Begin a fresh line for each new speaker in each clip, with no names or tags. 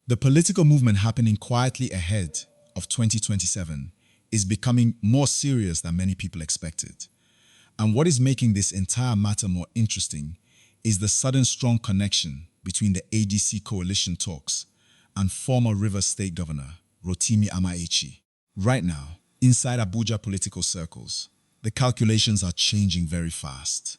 The political movement happening quietly ahead of 2027 is becoming more serious than many people expected. And what is making this entire matter more interesting is the sudden strong connection between the ADC coalition talks and former Rivers State Governor Rotimi Amaechi. Right now, inside Abuja political circles, the calculations are changing very fast.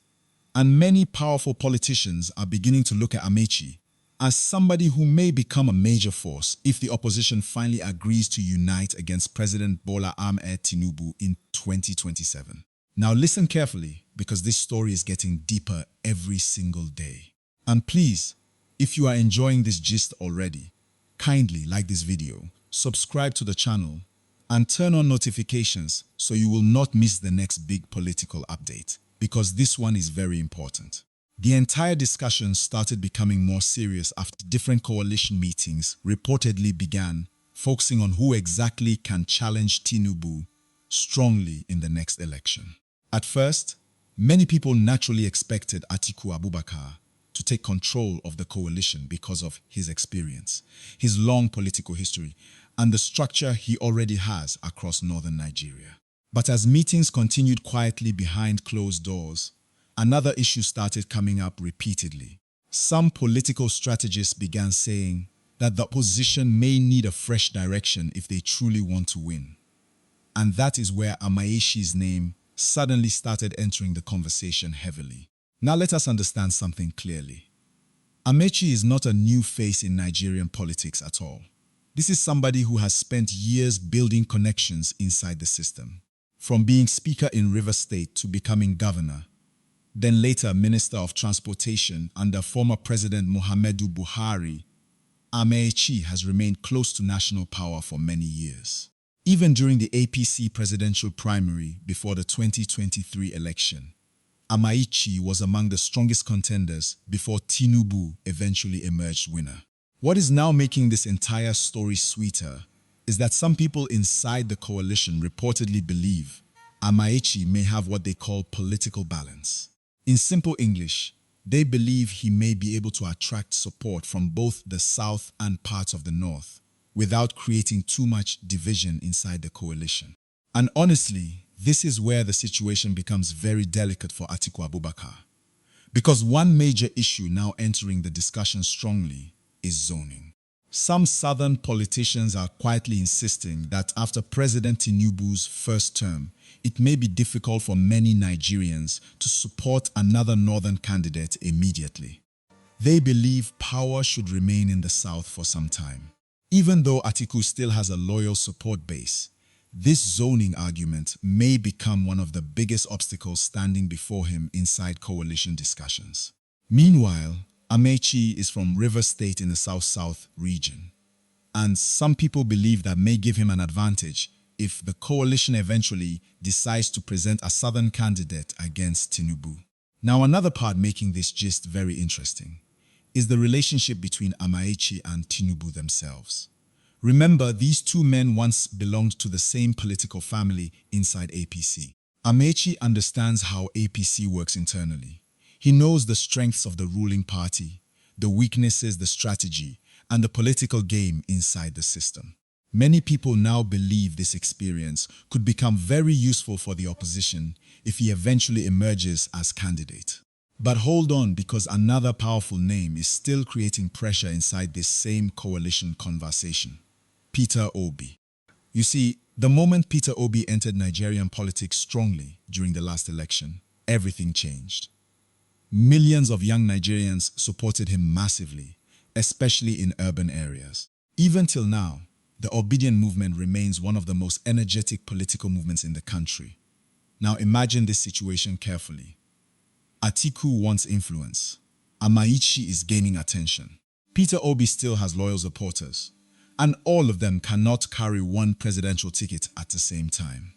And many powerful politicians are beginning to look at Amaechi as somebody who may become a major force if the opposition finally agrees to unite against President Bola Ahmed Tinubu in 2027. Now listen carefully, because this story is getting deeper every single day. And please, if you are enjoying this gist already, kindly like this video, subscribe to the channel, and turn on notifications so you will not miss the next big political update, because this one is very important. The entire discussion started becoming more serious after different coalition meetings reportedly began focusing on who exactly can challenge Tinubu strongly in the next election. At first, many people naturally expected Atiku Abubakar to take control of the coalition because of his experience, his long political history, and the structure he already has across northern Nigeria. But as meetings continued quietly behind closed doors, another issue started coming up repeatedly. Some political strategists began saying that the opposition may need a fresh direction if they truly want to win. And that is where Amaechi's name suddenly started entering the conversation heavily. Now let us understand something clearly. Amaechi is not a new face in Nigerian politics at all. This is somebody who has spent years building connections inside the system. From being Speaker in Rivers State to becoming Governor, then later Minister of Transportation under former President Muhammadu Buhari, Amaechi has remained close to national power for many years. Even during the APC presidential primary before the 2023 election, Amaechi was among the strongest contenders before Tinubu eventually emerged winner. What is now making this entire story sweeter is that some people inside the coalition reportedly believe Amaechi may have what they call political balance. In simple English, they believe he may be able to attract support from both the south and parts of the north without creating too much division inside the coalition. And honestly, this is where the situation becomes very delicate for Atiku Abubakar. Because one major issue now entering the discussion strongly is zoning. Some southern politicians are quietly insisting that after President Tinubu's first term, it may be difficult for many Nigerians to support another northern candidate immediately. They believe power should remain in the south for some time. Even though Atiku still has a loyal support base, this zoning argument may become one of the biggest obstacles standing before him inside coalition discussions. Meanwhile, Amaechi is from Rivers State in the South-South region, and some people believe that may give him an advantage if the coalition eventually decides to present a southern candidate against Tinubu. Now, another part making this gist very interesting is the relationship between Amaechi and Tinubu themselves. Remember, these two men once belonged to the same political family inside APC. Amaechi understands how APC works internally. He knows the strengths of the ruling party, the weaknesses, the strategy, and the political game inside the system. Many people now believe this experience could become very useful for the opposition if he eventually emerges as candidate. But hold on, because another powerful name is still creating pressure inside this same coalition conversation: Peter Obi. You see, the moment Peter Obi entered Nigerian politics strongly during the last election, everything changed. Millions of young Nigerians supported him massively, especially in urban areas. Even till now, the Obidian movement remains one of the most energetic political movements in the country. Now imagine this situation carefully. Atiku wants influence. Amaechi is gaining attention. Peter Obi still has loyal supporters, and all of them cannot carry one presidential ticket at the same time.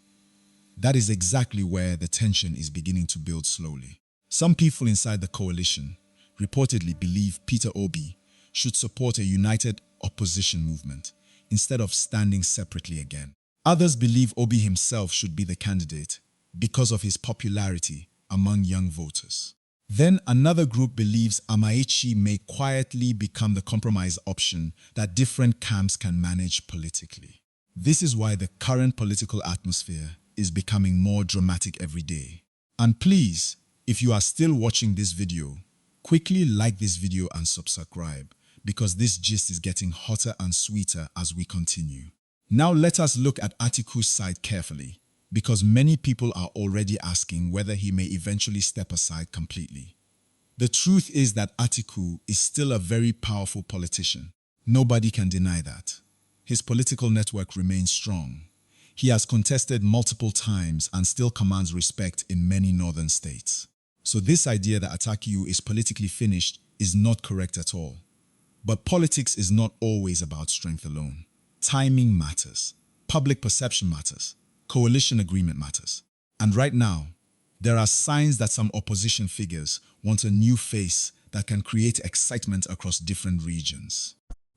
That is exactly where the tension is beginning to build slowly. Some people inside the coalition reportedly believe Peter Obi should support a united opposition movement instead of standing separately again. Others believe Obi himself should be the candidate because of his popularity among young voters. Then another group believes Amaechi may quietly become the compromise option that different camps can manage politically. This is why the current political atmosphere is becoming more dramatic every day. And please, if you are still watching this video, quickly like this video and subscribe, because this gist is getting hotter and sweeter as we continue. Now let us look at Atiku's side carefully, because many people are already asking whether he may eventually step aside completely. The truth is that Atiku is still a very powerful politician. Nobody can deny that. His political network remains strong. He has contested multiple times and still commands respect in many northern states. So this idea that Atiku is politically finished is not correct at all. But politics is not always about strength alone. Timing matters. Public perception matters. Coalition agreement matters. And right now, there are signs that some opposition figures want a new face that can create excitement across different regions.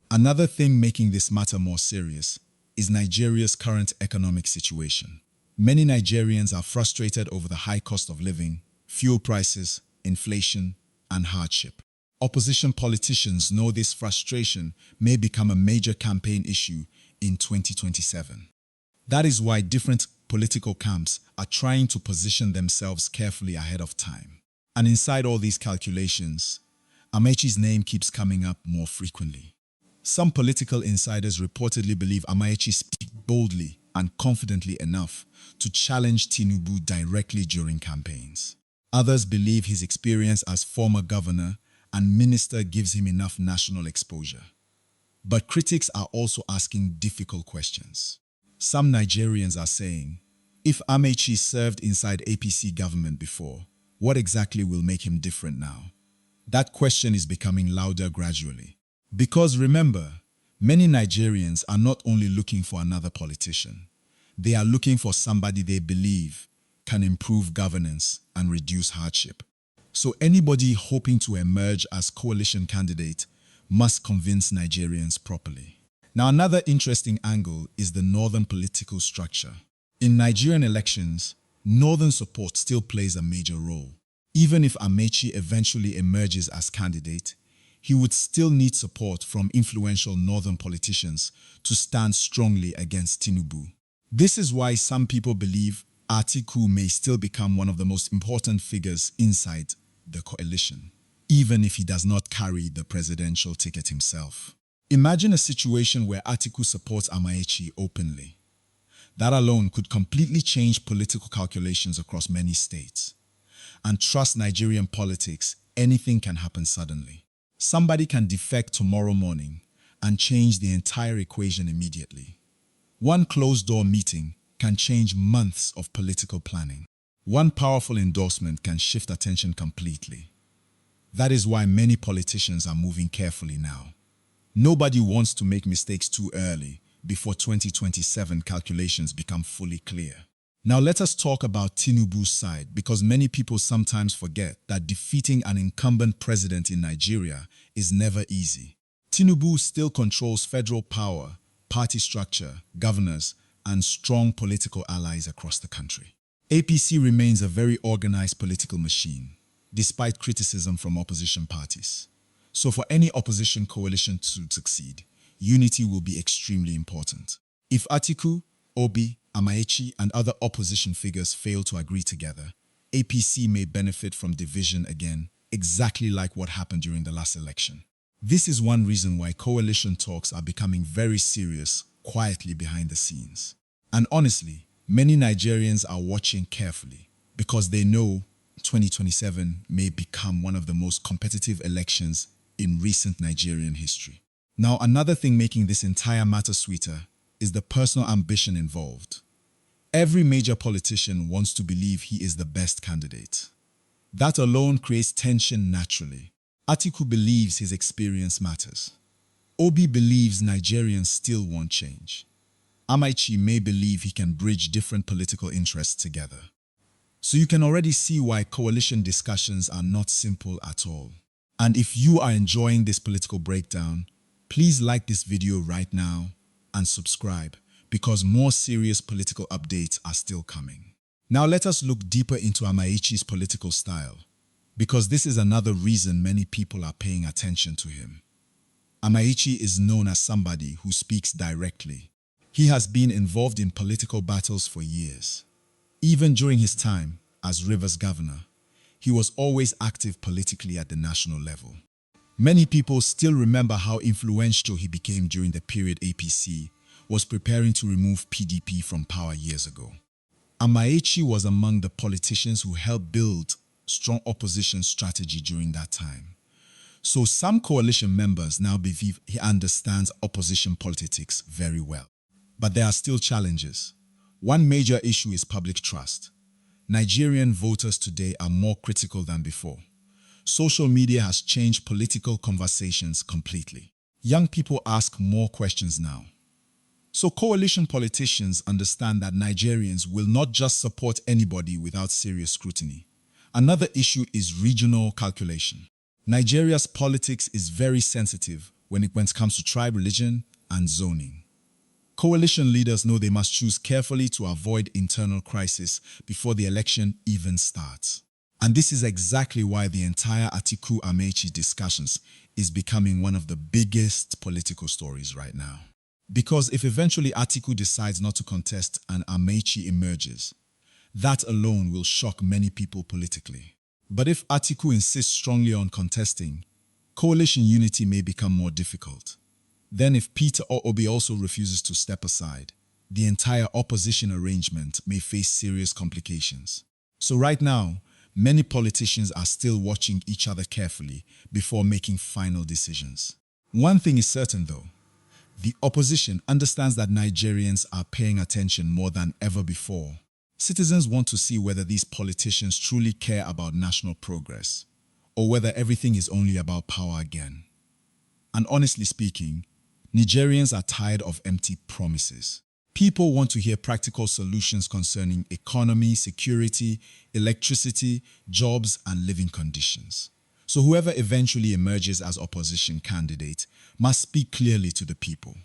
Another thing making this matter more serious is Nigeria's current economic situation. Many Nigerians are frustrated over the high cost of living, fuel prices, inflation, and hardship. Opposition politicians know this frustration may become a major campaign issue in 2027. That is why different political camps are trying to position themselves carefully ahead of time. And inside all these calculations, Amaechi's name keeps coming up more frequently. Some political insiders reportedly believe Amaechi speaks boldly and confidently enough to challenge Tinubu directly during campaigns. Others believe his experience as former governor and minister gives him enough national exposure. But critics are also asking difficult questions. Some Nigerians are saying, if Amaechi served inside APC government before, what exactly will make him different now? That question is becoming louder gradually. Because remember, many Nigerians are not only looking for another politician, they are looking for somebody they believe can improve governance and reduce hardship. So anybody hoping to emerge as coalition candidate must convince Nigerians properly. Now, another interesting angle is the northern political structure. In Nigerian elections, northern support still plays a major role. Even if Amaechi eventually emerges as candidate, he would still need support from influential northern politicians to stand strongly against Tinubu. This is why some people believe Atiku may still become one of the most important figures inside the coalition, even if he does not carry the presidential ticket himself. Imagine a situation where Atiku supports Amaechi openly. That alone could completely change political calculations across many states. And trust Nigerian politics, anything can happen suddenly. Somebody can defect tomorrow morning and change the entire equation immediately. One closed-door meeting can change months of political planning. One powerful endorsement can shift attention completely. That is why many politicians are moving carefully now. Nobody wants to make mistakes too early before 2027 calculations become fully clear. Now let us talk about Tinubu's side, because many people sometimes forget that defeating an incumbent president in Nigeria is never easy. Tinubu still controls federal power, party structure, governors, and strong political allies across the country. APC remains a very organized political machine, despite criticism from opposition parties. So for any opposition coalition to succeed, unity will be extremely important. If Atiku, Obi, Amaechi, and other opposition figures fail to agree together, APC may benefit from division again, exactly like what happened during the last election. This is one reason why coalition talks are becoming very serious, quietly behind the scenes. And honestly, many Nigerians are watching carefully because they know 2027 may become one of the most competitive elections in recent Nigerian history. Now, another thing making this entire matter sweeter is the personal ambition involved. Every major politician wants to believe he is the best candidate. That alone creates tension naturally. Atiku believes his experience matters. Obi believes Nigerians still want change. Amaechi may believe he can bridge different political interests together. So you can already see why coalition discussions are not simple at all. And if you are enjoying this political breakdown, please like this video right now and subscribe, because more serious political updates are still coming. Now let us look deeper into Amaechi's political style, because this is another reason many people are paying attention to him. Amaechi is known as somebody who speaks directly. He has been involved in political battles for years. Even during his time as Rivers governor, he was always active politically at the national level. Many people still remember how influential he became during the period APC was preparing to remove PDP from power years ago. Amaechi was among the politicians who helped build strong opposition strategy during that time. So some coalition members now believe he understands opposition politics very well. But there are still challenges. One major issue is public trust. Nigerian voters today are more critical than before. Social media has changed political conversations completely. Young people ask more questions now. So coalition politicians understand that Nigerians will not just support anybody without serious scrutiny. Another issue is regional calculation. Nigeria's politics is very sensitive when it comes to tribe, religion, and zoning. Coalition leaders know they must choose carefully to avoid internal crisis before the election even starts. And this is exactly why the entire Atiku Amaechi discussions is becoming one of the biggest political stories right now. Because if eventually Atiku decides not to contest and Amaechi emerges, that alone will shock many people politically. But if Atiku insists strongly on contesting, coalition unity may become more difficult. Then if Peter or Obi also refuses to step aside, the entire opposition arrangement may face serious complications. So right now, many politicians are still watching each other carefully before making final decisions. One thing is certain though, the opposition understands that Nigerians are paying attention more than ever before. Citizens want to see whether these politicians truly care about national progress, or whether everything is only about power again. And honestly speaking, Nigerians are tired of empty promises. People want to hear practical solutions concerning economy, security, electricity, jobs, and living conditions. So whoever eventually emerges as opposition candidate must speak clearly to the people.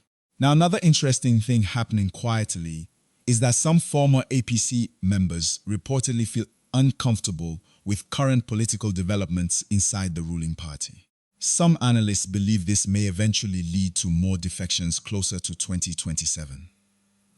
Now, another interesting thing happening quietly is that some former APC members reportedly feel uncomfortable with current political developments inside the ruling party. Some analysts believe this may eventually lead to more defections closer to 2027.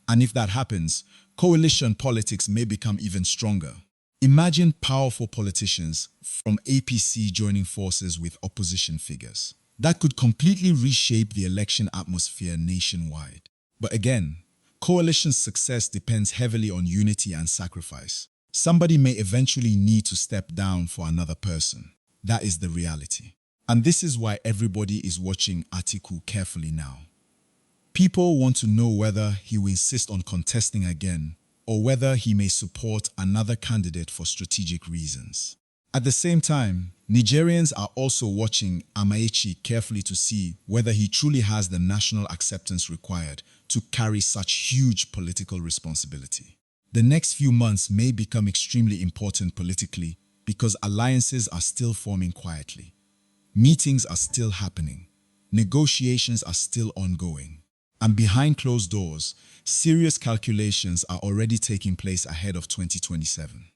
And if that happens, coalition politics may become even stronger. Imagine powerful politicians from APC joining forces with opposition figures. That could completely reshape the election atmosphere nationwide. But again, coalition success depends heavily on unity and sacrifice. Somebody may eventually need to step down for another person. That is the reality. And this is why everybody is watching Atiku carefully now. People want to know whether he will insist on contesting again or whether he may support another candidate for strategic reasons. At the same time, Nigerians are also watching Amaechi carefully to see whether he truly has the national acceptance required to carry such huge political responsibility. The next few months may become extremely important politically because alliances are still forming quietly. Meetings are still happening. Negotiations are still ongoing. And behind closed doors, serious calculations are already taking place ahead of 2027.